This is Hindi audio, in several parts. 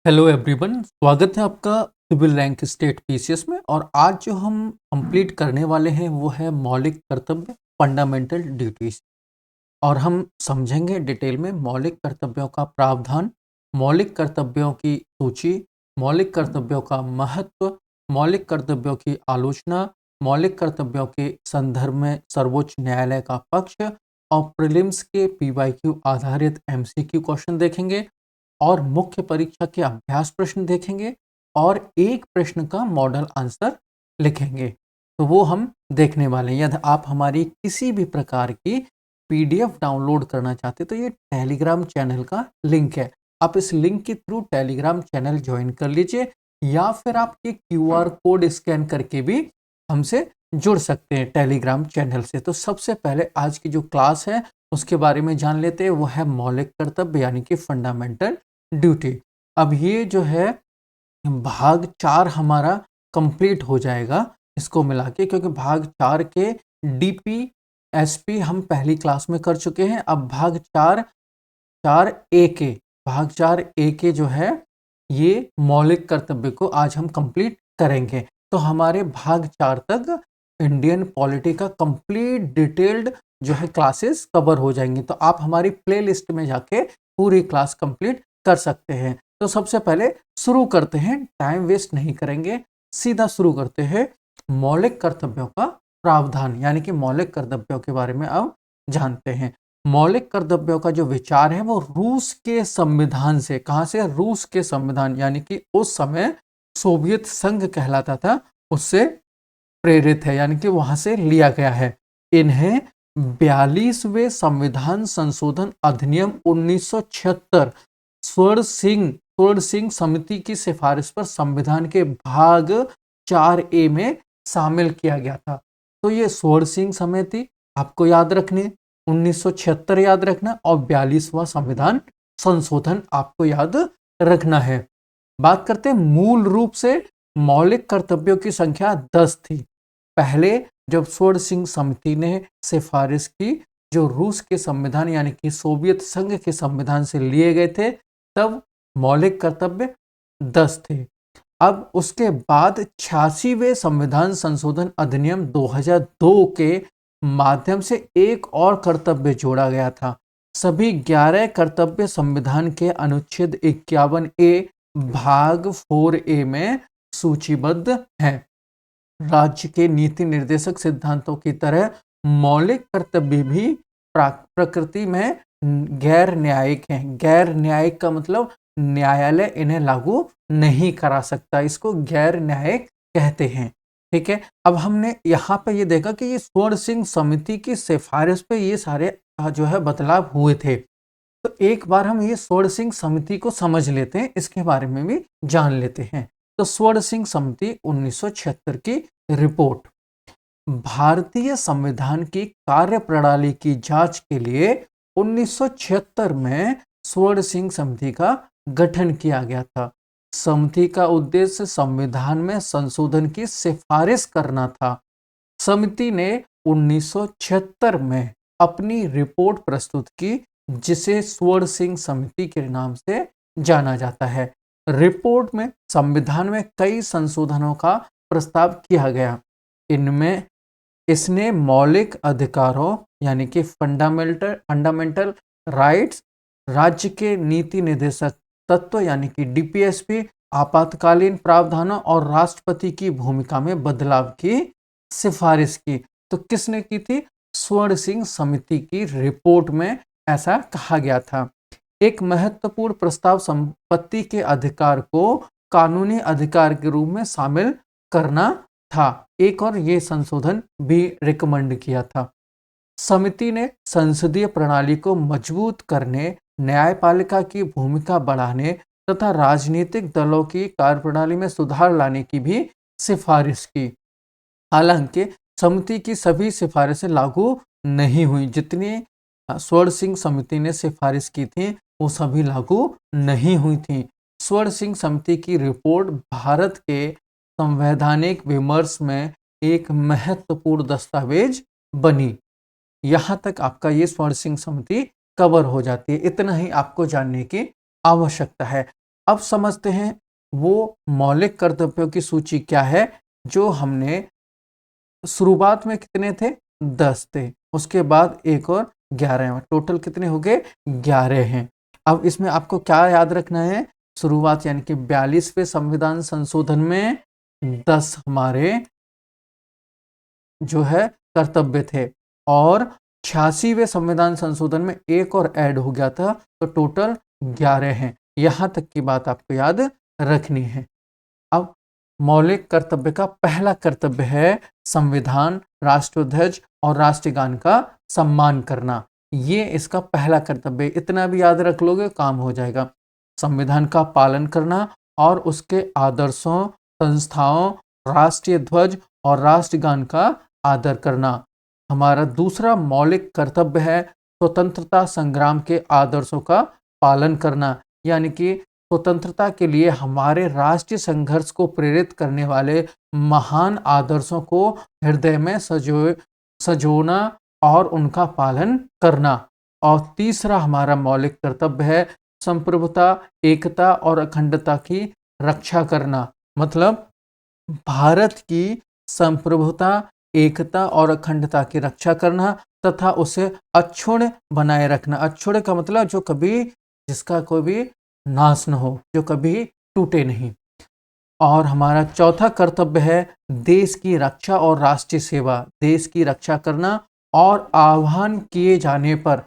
हेलो एवरीवन, स्वागत है आपका सिविल रैंक स्टेट पीसीएस में। और आज जो हम कंप्लीट करने वाले हैं वो है मौलिक कर्तव्य, फंडामेंटल ड्यूटीज। और हम समझेंगे डिटेल में मौलिक कर्तव्यों का प्रावधान, मौलिक कर्तव्यों की सूची, मौलिक कर्तव्यों का महत्व, मौलिक कर्तव्यों की आलोचना, मौलिक कर्तव्यों के संदर्भ में सर्वोच्च न्यायालय का पक्ष, और प्रीलिम्स के पीवाईक्यू आधारित एमसीक्यू क्वेश्चन देखेंगे, और मुख्य परीक्षा के अभ्यास प्रश्न देखेंगे, और एक प्रश्न का मॉडल आंसर लिखेंगे। तो वो हम देखने वाले हैं। यदि आप हमारी किसी भी प्रकार की पीडीएफ डाउनलोड करना चाहते तो ये टेलीग्राम चैनल का लिंक है। आप इस लिंक के थ्रू टेलीग्राम चैनल ज्वाइन कर लीजिए, या फिर आप ये क्यूआर कोड स्कैन करके भी हमसे जुड़ सकते हैं टेलीग्राम चैनल से। तो सबसे पहले आज की जो क्लास है उसके बारे में जान लेते हैं। वो है मौलिक कर्तव्य यानी कि फंडामेंटल ड्यूटी। अब ये जो है भाग 4 हमारा कंप्लीट हो जाएगा इसको मिला के, क्योंकि भाग 4 के डीपी एसपी हम पहली क्लास में कर चुके हैं। अब भाग 4 4 ए के भाग 4 ए के जो है ये मौलिक कर्तव्य को आज हम कंप्लीट करेंगे। तो हमारे भाग 4 तक इंडियन पॉलिटी का कंप्लीट डिटेल्ड जो है क्लासेस कवर हो जाएंगी। तो आप हमारी प्लेलिस्ट में जाके पूरी क्लास कंप्लीट कर सकते हैं। तो सबसे पहले शुरू करते हैं, टाइम वेस्ट नहीं करेंगे, सीधा शुरू करते हैं मौलिक कर्तव्यों का प्रावधान यानी कि मौलिक कर्तव्यों के बारे में अब जानते हैं। मौलिक कर्तव्यों का जो विचार है वो रूस के संविधान से, कहां से? रूस के संविधान यानी कि उस समय सोवियत संघ कहलाता था, उससे प्रेरित है, यानी कि वहां से लिया गया है। इन्हें 42वें संविधान संशोधन अधिनियम 1976 स्वर्ण सिंह समिति की सिफारिश पर संविधान के भाग 4 ए में शामिल किया गया था। तो ये स्वर्ण सिंह समिति आपको याद रखनी, 1976 याद रखना, और 42वां संविधान संशोधन आपको याद रखना है। बात करते हैं मूल रूप से मौलिक कर्तव्यों की संख्या 10 थी। पहले जब स्वर्ण सिंह समिति ने सिफारिश की, जो रूस के संविधान यानी कि सोवियत संघ के संविधान से लिए गए थे, तब मौलिक कर्तव्य 10 थे। अब उसके बाद 86वें संविधान संशोधन अधिनियम 2002 के माध्यम से एक और कर्तव्य जोड़ा गया था। सभी 11 कर्तव्य संविधान के अनुच्छेद 51 ए भाग 4 ए में सूचीबद्ध हैं। राज्य के नीति निर्देशक सिद्धांतों की तरह मौलिक कर्तव्य भी प्रकृति में गैर न्यायिक हैं। गैर न्यायिक का मतलब न्यायालय इन्हें लागू नहीं करा सकता, इसको गैर न्यायिक कहते हैं। ठीक है, अब हमने यहाँ पे ये देखा कि ये स्वर्ण सिंह समिति की सिफारिश पे ये सारे जो है बदलाव हुए थे। तो एक बार हम ये स्वर्ण सिंह समिति को समझ लेते हैं, इसके बारे में भी जान लेते हैं। तो स्वर्ण सिंह समिति 1976 की रिपोर्ट भारतीय संविधान की कार्यप्रणाली की जांच के लिए 1976 में स्वर्ण सिंह समिति का गठन किया गया था। समिति का उद्देश्य संविधान में संशोधन की सिफारिश करना था। समिति ने 1976 में अपनी रिपोर्ट प्रस्तुत की, जिसे स्वर्ण सिंह समिति के नाम से जाना जाता है। रिपोर्ट में संविधान में कई संशोधनों का प्रस्ताव किया गया। इनमें इसने मौलिक अधिकारों यानी कि फंडामेंटल राइट्स, राज्य के नीति निर्देशक तत्व यानी कि डीपीएसपी, आपातकालीन प्रावधानों और राष्ट्रपति की भूमिका में बदलाव की सिफारिश की। तो किसने की थी? स्वर्ण सिंह समिति की रिपोर्ट में ऐसा कहा गया था। एक महत्वपूर्ण प्रस्ताव संपत्ति के अधिकार को कानूनी अधिकार के रूप में शामिल करना था। एक और ये संशोधन भी रिकमेंड किया था। समिति ने संसदीय प्रणाली को मजबूत करने, न्यायपालिका की भूमिका बढ़ाने तथा राजनीतिक दलों की कार्यप्रणाली में सुधार लाने की भी सिफारिश की। हालांकि समिति की सभी सिफारिशें लागू नहीं हुई। जितनी स्वर्ण सिंह समिति ने सिफारिश की थी वो सभी लागू नहीं हुई थी। स्वर्ण सिंह समिति की रिपोर्ट भारत के संवैधानिक विमर्श में एक महत्वपूर्ण दस्तावेज बनी। यहाँ तक आपका ये स्वर्ण सिंह समिति कवर हो जाती है। इतना ही आपको जानने की आवश्यकता है। अब समझते हैं वो मौलिक कर्तव्यों की सूची क्या है जो हमने शुरुआत में कितने थे 10 थे, उसके बाद एक और 11, टोटल कितने हो गए 11 हैं। अब इसमें आपको क्या याद रखना है, शुरुआत यानी कि 42वें संविधान संशोधन में 10 हमारे जो है कर्तव्य थे और 86वें संविधान संशोधन में एक और ऐड हो गया था, तो टोटल 11 हैं। यहां तक की बात आपको याद रखनी है। अब मौलिक कर्तव्य का पहला कर्तव्य है संविधान, राष्ट्रध्वज और राष्ट्रगान का सम्मान करना। ये इसका पहला कर्तव्य, इतना भी याद रख लोगे काम हो जाएगा। संविधान का पालन करना और उसके आदर्शों, संस्थाओं, राष्ट्रीय ध्वज और राष्ट्रगान का आदर करना। हमारा दूसरा मौलिक कर्तव्य है स्वतंत्रता संग्राम के आदर्शों का पालन करना, यानी कि स्वतंत्रता के लिए हमारे राष्ट्रीय संघर्ष को प्रेरित करने वाले महान आदर्शों को हृदय में सजोना और उनका पालन करना। और तीसरा हमारा मौलिक कर्तव्य है संप्रभुता, एकता और अखंडता की रक्षा करना। मतलब भारत की संप्रभुता, एकता और अखंडता की रक्षा करना तथा उसे अक्षुण्ण बनाए रखना। अक्षुण्ण का मतलब जो कभी, जिसका कोई भी नाश न हो, जो कभी टूटे नहीं। और हमारा चौथा कर्तव्य है देश की रक्षा और राष्ट्रीय सेवा। देश की रक्षा करना और आह्वान किए जाने पर,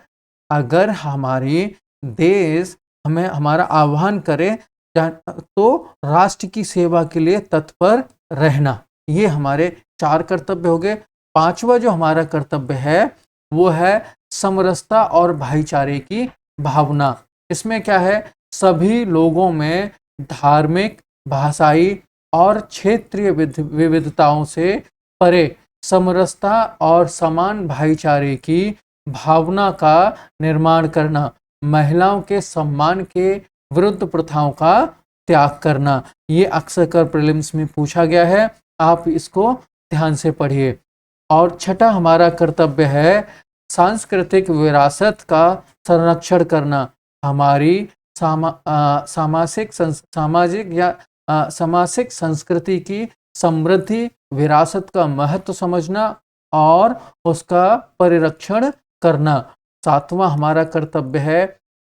अगर हमारे देश हमें हमारा आह्वान करे तो राष्ट्र की सेवा के लिए तत्पर रहना। ये हमारे 4 कर्तव्य हो गए। पांचवा जो हमारा कर्तव्य है वो है समरसता और भाईचारे की भावना। इसमें क्या है, सभी लोगों में धार्मिक, भाषाई और क्षेत्रीय विविधताओं से परे समरसता और समान भाईचारे की भावना का निर्माण करना। महिलाओं के सम्मान के विरुद्ध प्रथाओं का त्याग करना। ये अक्सर कर प्रीलिम्स में पूछा गया है, आप इसको ध्यान से पढ़िए। और छठा हमारा कर्तव्य है सांस्कृतिक विरासत का संरक्षण करना। हमारी सामाजिक संस्कृति की समृद्धि, विरासत का महत्व समझना और उसका परिरक्षण करना। सातवां हमारा कर्तव्य है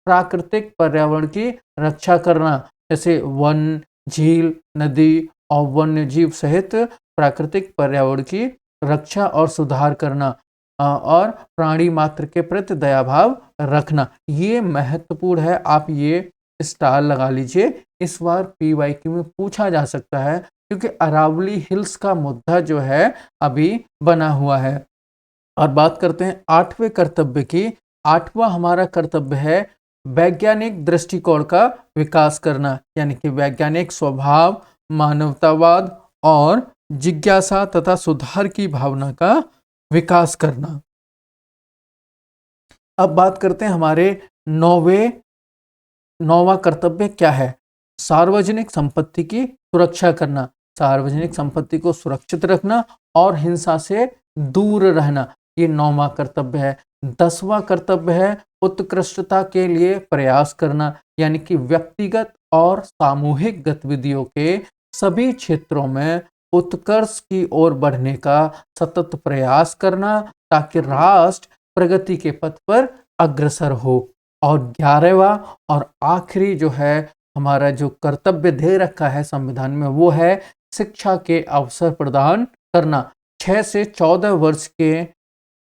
प्राकृतिक पर्यावरण की रक्षा करना, जैसे वन, झील, नदी और वन्य जीव सहित प्राकृतिक पर्यावरण की रक्षा और सुधार करना और प्राणी मात्र के प्रति दया भाव रखना। ये महत्वपूर्ण है, आप ये स्टार लगा लीजिए। इस बार पीवाईक्यू में पूछा जा सकता है क्योंकि अरावली हिल्स का मुद्दा जो है अभी बना हुआ है। और बात करते हैं 8वें कर्तव्य की। 8वां हमारा कर्तव्य है वैज्ञानिक दृष्टिकोण का विकास करना, यानी कि वैज्ञानिक स्वभाव, मानवतावाद और जिज्ञासा तथा सुधार की भावना का विकास करना। अब बात करते हैं हमारे 9वां कर्तव्य क्या है, सार्वजनिक संपत्ति की सुरक्षा करना। सार्वजनिक संपत्ति को सुरक्षित रखना और हिंसा से दूर रहना, ये 9वां कर्तव्य है। 10वां कर्तव्य है उत्कृष्टता के लिए प्रयास करना, यानी कि व्यक्तिगत और सामूहिक गतिविधियों के सभी क्षेत्रों में उत्कर्ष की ओर बढ़ने का सतत प्रयास करना ताकि राष्ट्र प्रगति के पथ पर अग्रसर हो। और 11वां और आखिरी जो है हमारा जो कर्तव्य दे रखा है संविधान में, वो है शिक्षा के अवसर प्रदान करना। 6 से 14 वर्ष के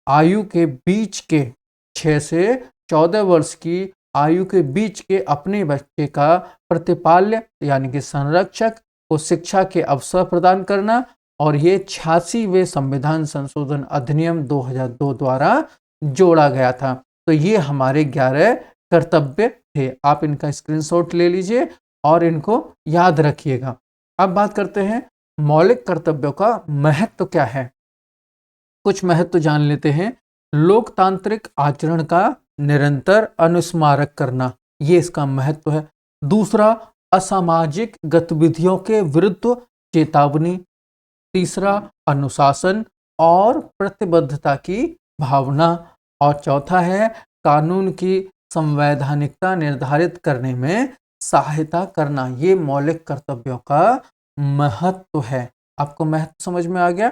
आयु के बीच के 6 से 14 वर्ष की आयु के बीच के अपने बच्चे का प्रतिपाल्य यानी कि संरक्षक को शिक्षा के अवसर प्रदान करना। और ये 86वें संविधान संशोधन अधिनियम 2002 द्वारा जोड़ा गया था। तो ये हमारे 11 कर्तव्य थे। आप इनका स्क्रीनशॉट ले लीजिए और इनको याद रखिएगा। अब बात करते हैं मौलिक कर्तव्यों का महत्व क्या है। कुछ महत्व जान लेते हैं। लोकतांत्रिक आचरण का निरंतर अनुस्मारक करना, ये इसका महत्व है। दूसरा, असामाजिक गतिविधियों के विरुद्ध चेतावनी। तीसरा, अनुशासन और प्रतिबद्धता की भावना। और चौथा है कानून की संवैधानिकता निर्धारित करने में सहायता करना, ये मौलिक कर्तव्यों का महत्व है। आपको महत्व समझ में आ गया?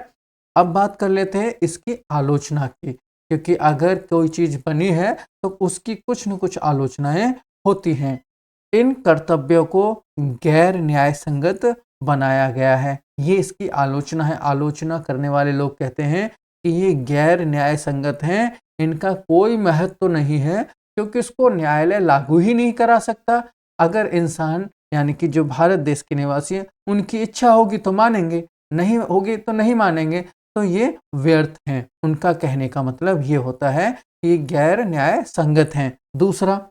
अब बात कर लेते हैं इसकी आलोचना की, क्योंकि अगर कोई चीज़ बनी है तो उसकी कुछ न कुछ आलोचनाएँ होती हैं। इन कर्तव्यों को गैर न्याय संगत बनाया गया है। ये इसकी आलोचना है। आलोचना करने वाले लोग कहते हैं कि ये गैर न्याय संगत हैं, इनका कोई महत्व नहीं है, क्योंकि इसको न्यायालय लागू ही नहीं करा सकता। अगर इंसान यानी कि जो भारत देश के निवासी हैं, उनकी इच्छा होगी तो मानेंगे, नहीं होगी तो नहीं मानेंगे, तो ये व्यर्थ हैं। उनका कहने का मतलब ये होता है कि ये गैर न्याय संगत हैं। दूसरा,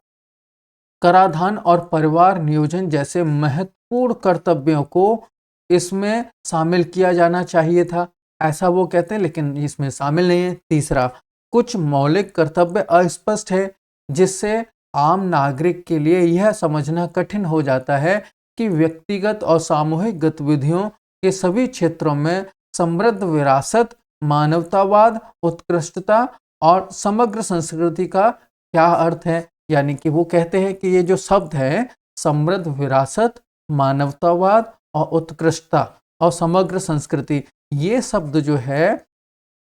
कराधान और परिवार नियोजन जैसे महत्वपूर्ण कर्तव्यों को इसमें शामिल किया जाना चाहिए था, ऐसा वो कहते हैं, लेकिन इसमें शामिल नहीं है। तीसरा, कुछ मौलिक कर्तव्य अस्पष्ट है, जिससे आम नागरिक के लिए यह समझना कठिन हो जाता है कि व्यक्तिगत और सामूहिक गतिविधियों के सभी क्षेत्रों में समृद्ध विरासत, मानवतावाद, उत्कृष्टता और समग्र संस्कृति का क्या अर्थ है। यानी कि वो कहते हैं कि ये जो शब्द है समृद्ध विरासत, मानवतावाद और उत्कृष्टता और समग्र संस्कृति, ये शब्द जो है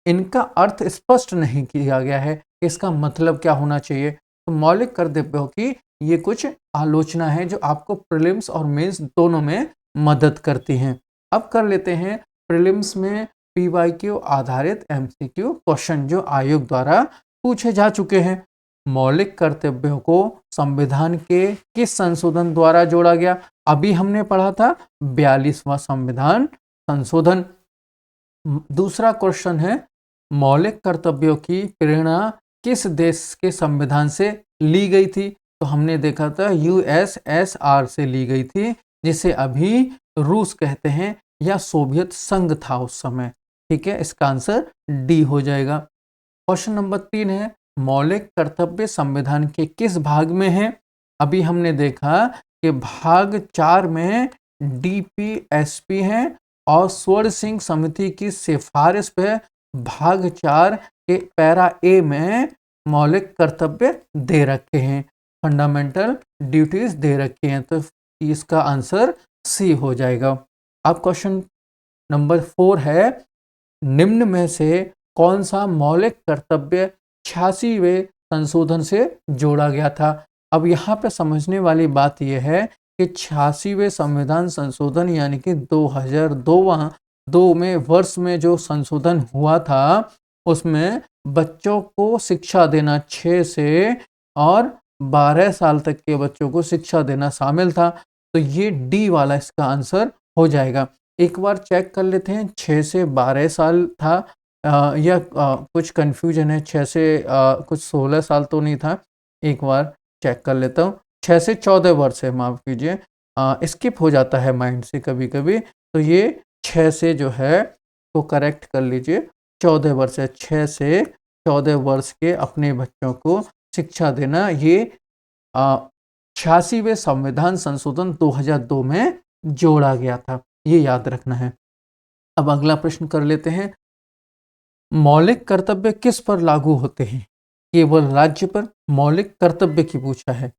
इनका अर्थ स्पष्ट नहीं किया गया है, इसका मतलब क्या होना चाहिए। तो मौलिक कर्तव्यों की ये कुछ आलोचना है जो आपको प्रीलिम्स और मेंस दोनों में मदद करती हैं। अब कर लेते हैं प्रीलिम्स में पीवाईक्यू आधारित एमसीक्यू क्वेश्चन जो आयोग द्वारा पूछे जा चुके हैं। मौलिक कर्तव्यों को संविधान के किस संशोधन द्वारा जोड़ा गया? अभी हमने पढ़ा था 42वां संविधान संशोधन। दूसरा क्वेश्चन है, मौलिक कर्तव्यों की प्रेरणा किस देश के संविधान से ली गई थी? तो हमने देखा था यूएसएसआर से ली गई थी, जिसे अभी रूस कहते हैं, या सोवियत संघ था उस समय। ठीक है, इसका आंसर डी हो जाएगा। क्वेश्चन नंबर 3 है, मौलिक कर्तव्य संविधान के किस भाग में है? अभी हमने देखा कि भाग 4 में डीपीएसपी है और स्वर्ण सिंह समिति की सिफारिश पे भाग 4 के पैरा ए में मौलिक कर्तव्य दे रखे हैं, फंडामेंटल ड्यूटीज दे रखे हैं, तो इसका आंसर सी हो जाएगा। अब क्वेश्चन नंबर 4 है, निम्न में से कौन सा मौलिक कर्तव्य 86वें संशोधन से जोड़ा गया था? अब यहाँ पे समझने वाली बात यह है कि 86वें संविधान संशोधन यानी कि 2002 में वर्ष में जो संशोधन हुआ था, उसमें बच्चों को शिक्षा देना 6 से और 12 साल तक के बच्चों को शिक्षा देना शामिल था, तो ये डी वाला इसका आंसर हो जाएगा। एक बार चेक कर लेते हैं, 6 से 12 साल था या कुछ कन्फ्यूजन है, 6 से कुछ 16 साल तो नहीं था। एक बार चेक कर लेता हूँ, 6 से 14 वर्ष है, माफ़ कीजिए, स्किप हो जाता है माइंड से कभी-कभी, तो ये 6 से जो है तो करेक्ट कर लीजिए, 14 वर्ष है। 6 से 14 वर्ष के अपने बच्चों को शिक्षा देना, ये 86वें संविधान संशोधन 2002 में जोड़ा गया था, ये याद रखना है। अब अगला प्रश्न कर लेते हैं, मौलिक कर्तव्य किस पर लागू होते हैं? केवल राज्य पर? मौलिक कर्तव्य की पूछा है,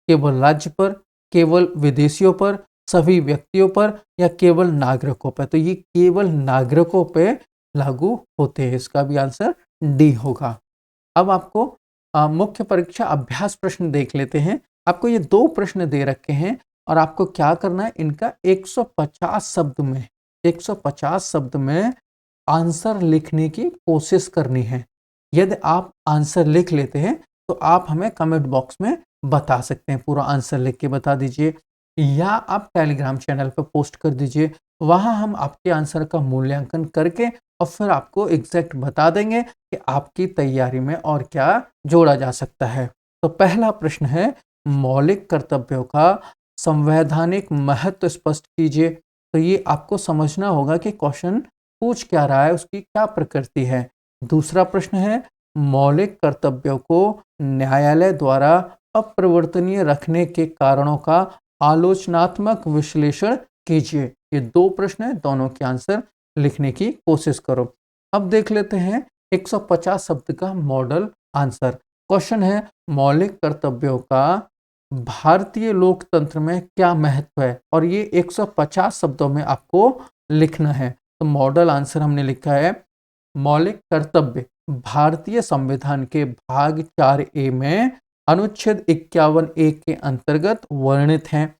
केवल राज्य पर, केवल विदेशियों पर, सभी व्यक्तियों पर या केवल नागरिकों पर? तो ये केवल नागरिकों पे लागू होते हैं, इसका भी आंसर डी होगा। अब आपको मुख्य परीक्षा अभ्यास प्रश्न देख लेते हैं। आपको ये 2 प्रश्न दे रखे हैं और आपको क्या करना है, इनका 150 शब्द में आंसर लिखने की कोशिश करनी है। यदि आप आंसर लिख लेते हैं तो आप हमें कमेंट बॉक्स में बता सकते हैं, पूरा आंसर लिख के बता दीजिए, या आप टेलीग्राम चैनल पर पोस्ट कर दीजिए। वहाँ हम आपके आंसर का मूल्यांकन करके और फिर आपको एग्जैक्ट बता देंगे कि आपकी तैयारी में और क्या जोड़ा जा सकता है। तो पहला प्रश्न है, मौलिक कर्तव्यों का संवैधानिक महत्व स्पष्ट कीजिए। तो ये आपको समझना होगा कि क्वेश्चन पूछ क्या रहा है, उसकी क्या प्रकृति है। दूसरा प्रश्न है, मौलिक कर्तव्यों को न्यायालय द्वारा अपरिवर्तनीय रखने के कारणों का आलोचनात्मक विश्लेषण कीजिए। ये 2 प्रश्न हैं, दोनों के आंसर लिखने की कोशिश करो। अब देख लेते हैं 150 शब्द का मॉडल आंसर। क्वेश्चन है, मौलिक कर्तव्यों का भारतीय लोकतंत्र में क्या महत्व है, और ये 150 शब्दों में आपको लिखना है। तो मॉडल आंसर हमने लिखा है मौलिक कर्तव्य भारतीय संविधान के भाग 4A में अनुच्छेद 51A के अंतर्गत वर्णित हैं।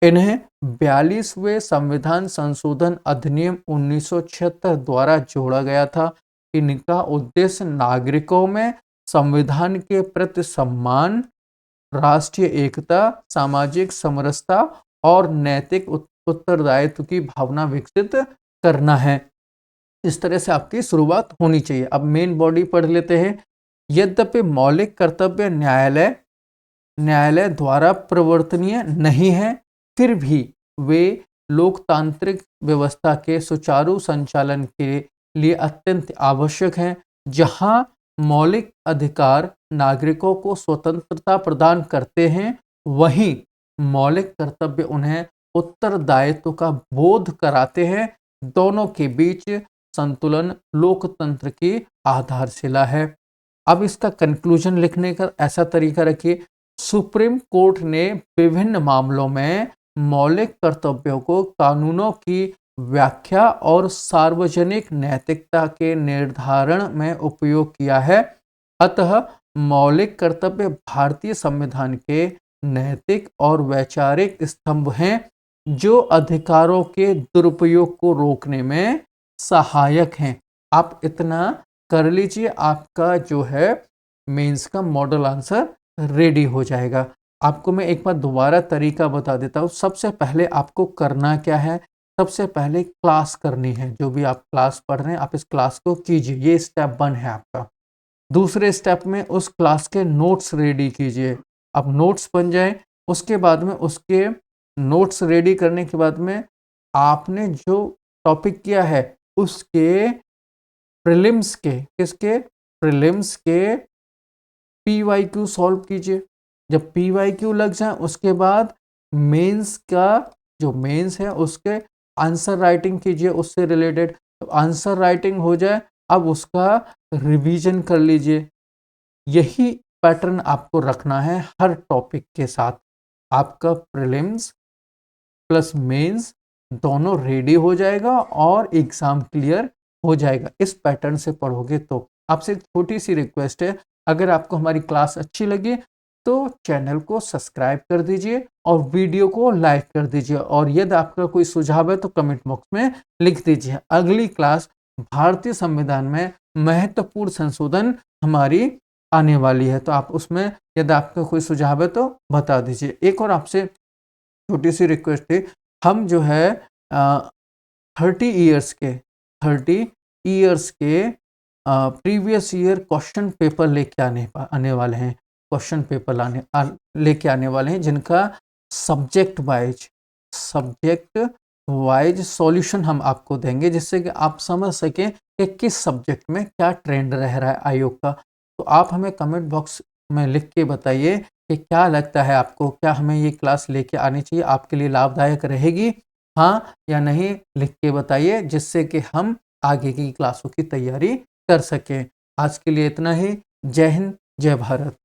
इन्हें 42वें संविधान संशोधन अधिनियम 1976 द्वारा जोड़ा गया था। इनका उद्देश्य नागरिकों में संविधान के प्रति सम्मान, राष्ट्रीय एकता, सामाजिक समरसता और नैतिक उत्तरदायित्व की भावना विकसित करना है। इस तरह से आपकी शुरुआत होनी चाहिए। अब मेन बॉडी पढ़ लेते हैं। यद्यपि मौलिक कर्तव्य न्यायालय द्वारा प्रवर्तनीय नहीं है, फिर भी वे लोकतांत्रिक व्यवस्था के सुचारू संचालन के लिए अत्यंत आवश्यक हैं। जहां मौलिक अधिकार नागरिकों को स्वतंत्रता प्रदान करते हैं, वहीं मौलिक कर्तव्य उन्हें उत्तरदायित्व का बोध कराते हैं। दोनों के बीच संतुलन लोकतंत्र की आधारशिला है। अब इसका कंक्लूजन लिखने का ऐसा तरीका रखिए। सुप्रीम कोर्ट ने विभिन्न मामलों में मौलिक कर्तव्यों को कानूनों की व्याख्या और सार्वजनिक नैतिकता के निर्धारण में उपयोग किया है। अतः मौलिक कर्तव्य भारतीय संविधान के नैतिक और वैचारिक स्तंभ हैं, जो अधिकारों के दुरुपयोग को रोकने में सहायक हैं। आप इतना कर लीजिए, आपका जो है मेंस का मॉडल आंसर रेडी हो जाएगा। आपको मैं एक बार दोबारा तरीका बता देता हूँ। सबसे पहले आपको करना क्या है, सबसे पहले क्लास करनी है। जो भी आप क्लास पढ़ रहे हैं, आप इस क्लास को कीजिए। ये स्टेप 1 है आपका। दूसरे स्टेप में उस क्लास के नोट्स रेडी कीजिए। अब नोट्स बन जाए, उसके बाद में उसके नोट्स रेडी करने के बाद में आपने जो टॉपिक किया है उसके प्रीलिम्स के किसके प्रीलिम्स के PYQ सॉल्व कीजिए। जब PYQ लग जाए उसके बाद मेंस का जो मेंस है उसके आंसर राइटिंग कीजिए उससे रिलेटेड। तो आंसर राइटिंग हो जाए, अब उसका रिवीजन कर लीजिए। यही पैटर्न आपको रखना है हर टॉपिक के साथ। आपका प्रीलिम्स प्लस मेंस दोनों रेडी हो जाएगा और एग्जाम क्लियर हो जाएगा। इस पैटर्न से पढ़ोगे तो। आपसे एक छोटी सी रिक्वेस्ट है, अगर आपको हमारी क्लास अच्छी लगी तो चैनल को सब्सक्राइब कर दीजिए और वीडियो को लाइक कर दीजिए, और यदि आपका कोई सुझाव है तो कमेंट बॉक्स में लिख दीजिए। अगली क्लास भारतीय संविधान में महत्वपूर्ण संशोधन हमारी आने वाली है, तो आप उसमें यदि आपका कोई सुझाव है तो बता दीजिए। एक और आपसे छोटी सी रिक्वेस्ट थी, हम जो है 30 ईयर्स के प्रीवियस ईयर क्वेश्चन पेपर लेके आने वाले हैं। क्वेश्चन पेपर लेके आने वाले हैं जिनका सब्जेक्ट वाइज सॉल्यूशन हम आपको देंगे, जिससे कि आप समझ सकें कि किस सब्जेक्ट में क्या ट्रेंड रह रहा है आयोग का। तो आप हमें कमेंट बॉक्स में लिख के बताइए कि क्या लगता है आपको, क्या हमें ये क्लास लेके आनी चाहिए, आपके लिए लाभदायक रहेगी, हाँ या नहीं, लिख के बताइए, जिससे कि हम आगे की क्लासों की तैयारी कर सकें। आज के लिए इतना ही। जय हिंद, जय भारत।